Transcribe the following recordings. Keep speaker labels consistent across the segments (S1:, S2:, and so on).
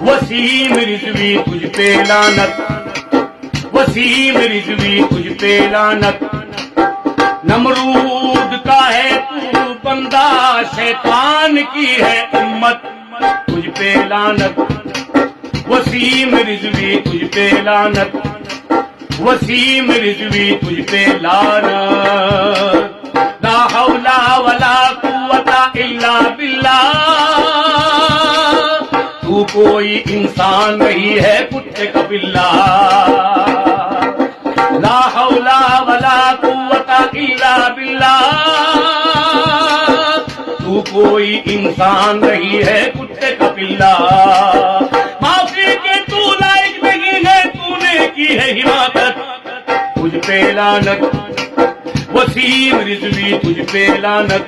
S1: وسیم رضوی تجھ پہ لعنت، وسیم رضوی تجھ پہ لعنت، نمرود کا ہے تو بندہ، شیطان کی ہے امت، تجھ پہ لعنت، وسیم رضوی تجھ پہ لعنت، وسیم رضوی تجھ پہ لعنت، لا حول ولا قوت الا باللہ، تو کوئی انسان نہیں ہے کتے کا بلہ، لا حول ولا قوت الا باللہ، تو کوئی انسان نہیں ہے کتے کا بلہ، معافی کے تو لائق نہیں ہے، تو نے کی ہے حماقت، تجھ پہ لعنت، وسیم رضوی تجھ پہ لعنت،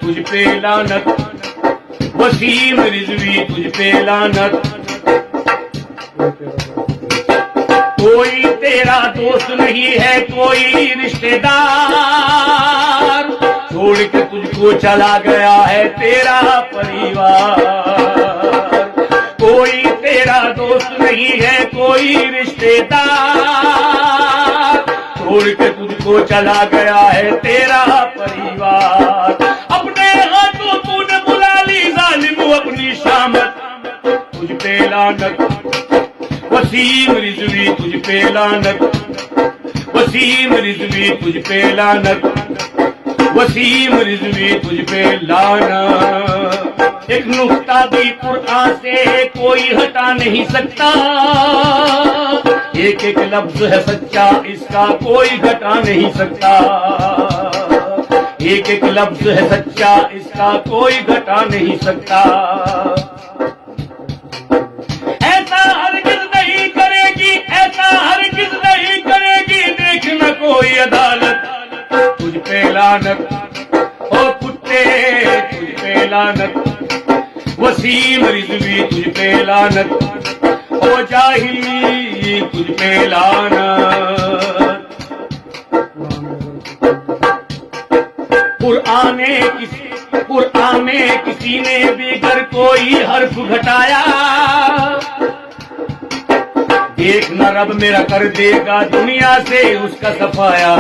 S1: تجھ پہ لعنت، وسیم رضوی تجھ پہ لعنت، کوئی تیرا دوست نہیں ہے کوئی رشتہ دار، چھوڑ کے تجھ کو چلا گیا ہے تیرا پریوار، کوئی تیرا دوست نہیں ہے کوئی رشتہ دار، چھوڑ کے تجھ کو چلا گیا ہے تیرا پریوار، اپنے ہاتھوں تو نے بلا لی ظالم اپنی شامت، تجھ پہ لعنت، وسیم رضوی تجھ پہ لعنت، وسیم رضوی تجھ پہ لعنت، وسیم رضوی تجھ پہ لعنت، ایک نقطہ بھی قرآن سے کوئی ہٹا نہیں سکتا، ایک ایک لفظ ہے سچا اس کا کوئی گھٹا نہیں سکتا، ایک ایک لفظ ہے سچا اس کا کوئی گھٹا نہیں سکتا، ایسا ہرگز نہیں کرے گی، ایسا ہرگز نہیں کرے گی دیکھنا کوئی عدالت، تجھ پہ لعنت، او کتے تجھ پہ لعنت، وسیم رضوی تجھ پہ لعنت، او جاہلی تجھ پہ لعنت، قرآن میں کسی نے بھی اگر کوئی حرف گھٹایا، دیکھنا رب میرا کر دے گا دنیا سے اس کا صفایا،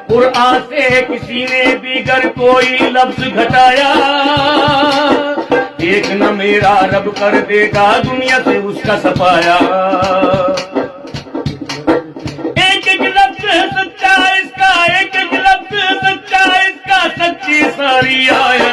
S1: قرآن سے کسی نے بھی اگر کوئی لفظ گھٹایا، دیکھنا میرا رب کر دے گا دنیا سے اس کا صفایا، ایک ایک لفظ ہے سچا اس کا، ایک ایک لفظ ہے سچا اس کا، سچی ساری آیا